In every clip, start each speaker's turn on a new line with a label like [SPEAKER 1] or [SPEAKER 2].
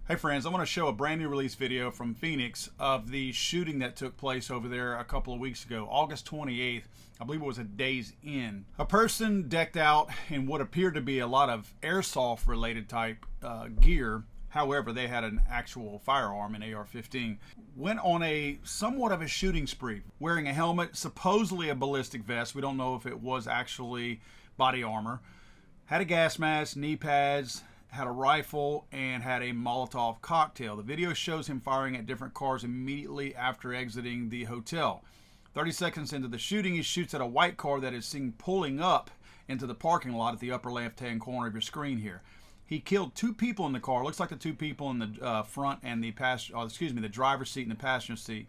[SPEAKER 1] Hey friends, I want to show a brand new release video from Phoenix of the shooting that took place over there a couple of weeks ago, August 28th. I believe it was a Days Inn. A person decked out in what appeared to be a lot of airsoft related type gear. However, they had an actual firearm, an AR-15, went on a somewhat of a shooting spree, wearing a helmet, supposedly a ballistic vest. We don't know if it was actually body armor. Had a gas mask, knee pads, had a rifle, and had a Molotov cocktail. The video shows him firing at different cars immediately after exiting the hotel. 30 seconds into the shooting, he shoots at a white car that is seen pulling up into the parking lot at the upper left-hand corner of your screen here. He killed two people in the car. Looks like the two people in the front and the the driver's seat and the passenger seat.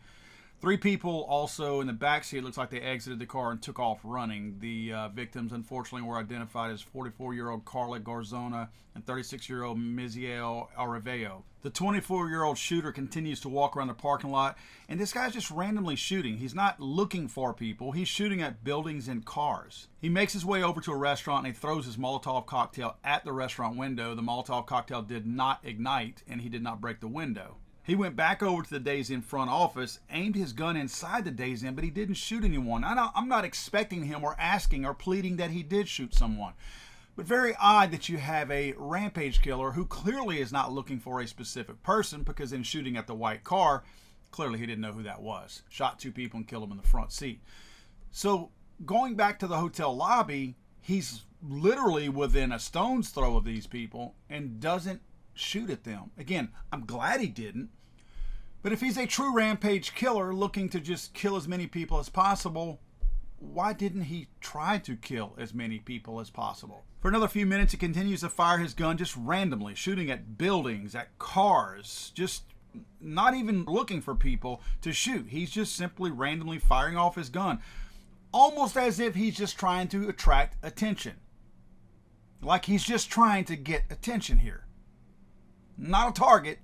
[SPEAKER 1] Three people also in the back seat. Looks like they exited the car and took off running. The victims, unfortunately, were identified as 44-year-old Carla Garzona and 36-year-old Miziel Areveo. The 24-year-old shooter continues to walk around the parking lot, and this guy's just randomly shooting. He's not looking for people. He's shooting at buildings and cars. He makes his way over to a restaurant, and he throws his Molotov cocktail at the restaurant window. The Molotov cocktail did not ignite, and he did not break the window. He went back over to the Days Inn front office, aimed his gun inside the Days Inn, but he didn't shoot anyone. I'm not expecting him or asking or pleading that he did shoot someone. But very odd that you have a rampage killer who clearly is not looking for a specific person, because in shooting at the white car, clearly he didn't know who that was. Shot two people and killed them in the front seat. So going back to the hotel lobby, he's literally within a stone's throw of these people and doesn't shoot at them. Again, I'm glad he didn't. But if he's a true rampage killer looking to just kill as many people as possible, why didn't he try to kill as many people as possible? For another few minutes, he continues to fire his gun just randomly, shooting at buildings, at cars, just not even looking for people to shoot. He's just simply randomly firing off his gun, almost as if he's just trying to attract attention. Like he's just trying to get attention here. Not a target.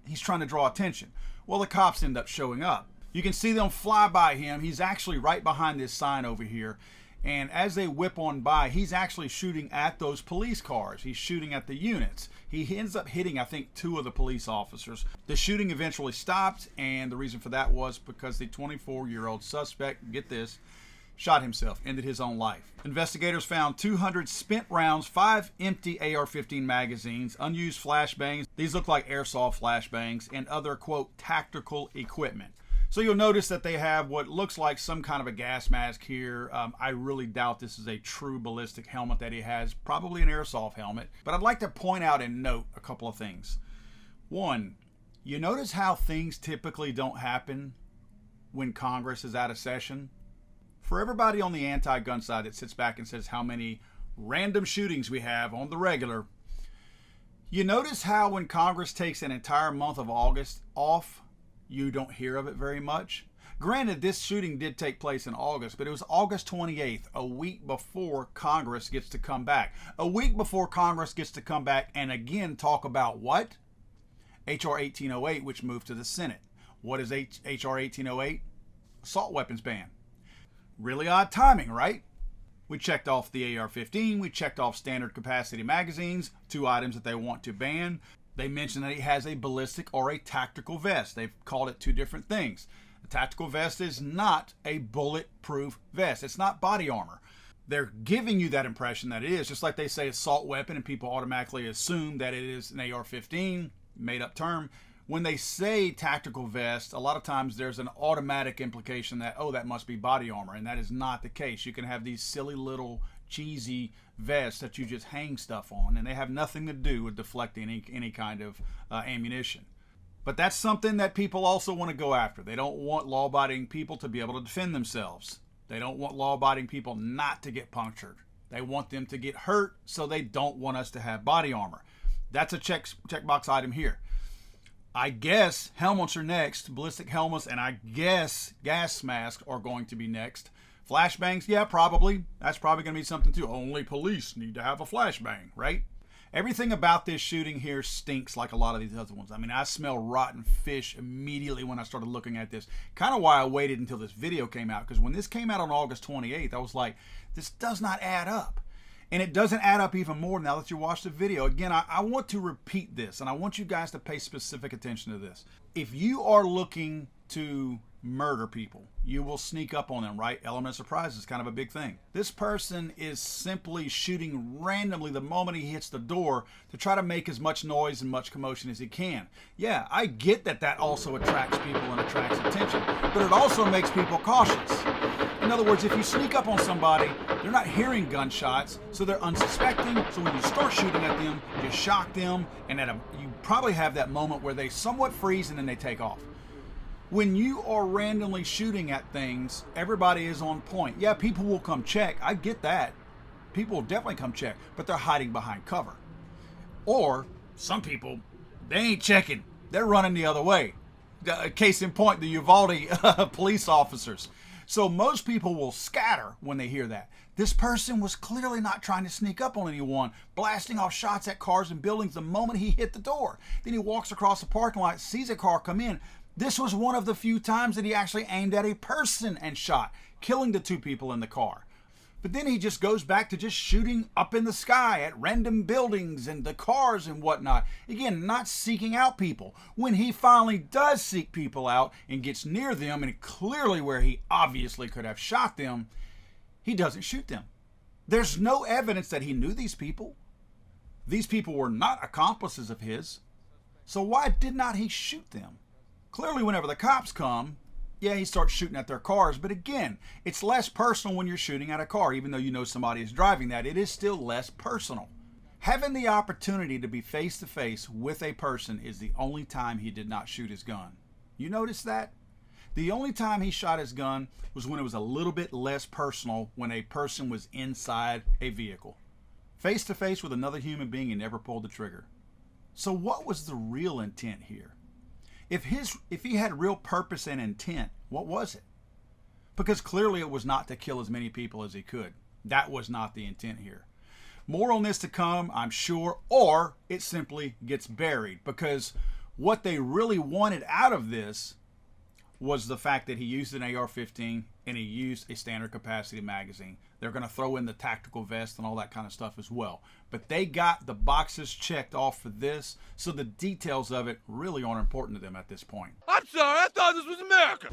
[SPEAKER 1] He's trying to draw attention. Well, the cops end up showing up. You can see them fly by him. He's actually right behind this sign over here. And as they whip on by, he's actually shooting at those police cars. He's shooting at the units. He ends up hitting, I think, two of the police officers. The shooting eventually stopped, and the reason for that was because the 24-year-old suspect, get this, shot himself, ended his own life. Investigators found 200 spent rounds, 5 empty AR-15 magazines, unused flashbangs. These look like airsoft flashbangs, and other, quote, tactical equipment. So you'll notice that they have what looks like some kind of a gas mask here. I really doubt this is a true ballistic helmet that he has, probably an airsoft helmet. But I'd like to point out and note a couple of things. One, you notice how things typically don't happen when Congress is out of session? For everybody on the anti-gun side that sits back and says how many random shootings we have on the regular, you notice how when Congress takes an entire month of August off, you don't hear of it very much. Granted, this shooting did take place in August, but it was August 28th, a week before Congress gets to come back. A week before Congress gets to come back and again talk about what? H.R. 1808, which moved to the Senate. What is H.R. 1808? Assault weapons ban. Really odd timing, right? We checked off the AR-15. We checked off standard capacity magazines, 2 items that they want to ban. They mentioned that he has a ballistic or a tactical vest. They've called it 2 different things. A tactical vest is not a bulletproof vest. It's not body armor. They're giving you that impression that it is, just like they say assault weapon and people automatically assume that it is an AR-15, made up term. When they say tactical vest, a lot of times there's an automatic implication that, oh, that must be body armor, and that is not the case. You can have these silly little cheesy vests that you just hang stuff on, and they have nothing to do with deflecting any kind of ammunition. But that's something that people also want to go after. They don't want law-abiding people to be able to defend themselves. They don't want law-abiding people not to get punctured. They want them to get hurt, so they don't want us to have body armor. That's a checkbox item here. I guess helmets are next, ballistic helmets, and I guess gas masks are going to be next. Flashbangs, yeah, probably. That's probably going to be something too. Only police need to have a flashbang, right? Everything about this shooting here stinks like a lot of these other ones. I mean, I smell rotten fish immediately when I started looking at this. Kind of why I waited until this video came out, because when this came out on August 28th, I was like, this does not add up. And it doesn't add up even more now that you watch the video. Again, I want to repeat this, and I want you guys to pay specific attention to this. If you are looking to murder people, you will sneak up on them, right? Element of surprise is kind of a big thing. This person is simply shooting randomly the moment he hits the door to try to make as much noise and much commotion as he can. Yeah, I get that that also attracts people and attracts attention, but it also makes people cautious. In other words, if you sneak up on somebody, they're not hearing gunshots, so they're unsuspecting. So when you start shooting at them, you shock them, and you probably have that moment where they somewhat freeze and then they take off. When you are randomly shooting at things, everybody is on point. Yeah, people will come check. I get that. People will definitely come check, but they're hiding behind cover. Or some people, they ain't checking. They're running the other way. Case in point, the Uvalde police officers. So most people will scatter when they hear that. This person was clearly not trying to sneak up on anyone, blasting off shots at cars and buildings the moment he hit the door. Then he walks across the parking lot, sees a car come in. This was one of the few times that he actually aimed at a person and shot, killing the two people in the car. But then he just goes back to just shooting up in the sky at random buildings and the cars and whatnot. Again, not seeking out people. When he finally does seek people out and gets near them, and clearly where he obviously could have shot them, he doesn't shoot them. There's no evidence that he knew these people. These people were not accomplices of his. So why did not he shoot them? Clearly, whenever the cops come, yeah, he starts shooting at their cars. But again, it's less personal when you're shooting at a car. Even though you know somebody is driving that, it is still less personal. Having the opportunity to be face to face with a person is the only time he did not shoot his gun. You notice that? The only time he shot his gun was when it was a little bit less personal, when a person was inside a vehicle. Face to face with another human being, he never pulled the trigger. So what was the real intent here? If he had real purpose and intent, what was it? Because clearly it was not to kill as many people as he could. That was not the intent here. More on this to come, I'm sure, or it simply gets buried, because what they really wanted out of this was the fact that he used an AR-15 and he used a standard capacity magazine. They're going to throw in the tactical vest and all that kind of stuff as well. But they got the boxes checked off for this, so the details of it really aren't important to them at this point.
[SPEAKER 2] I'm sorry, I thought this was America.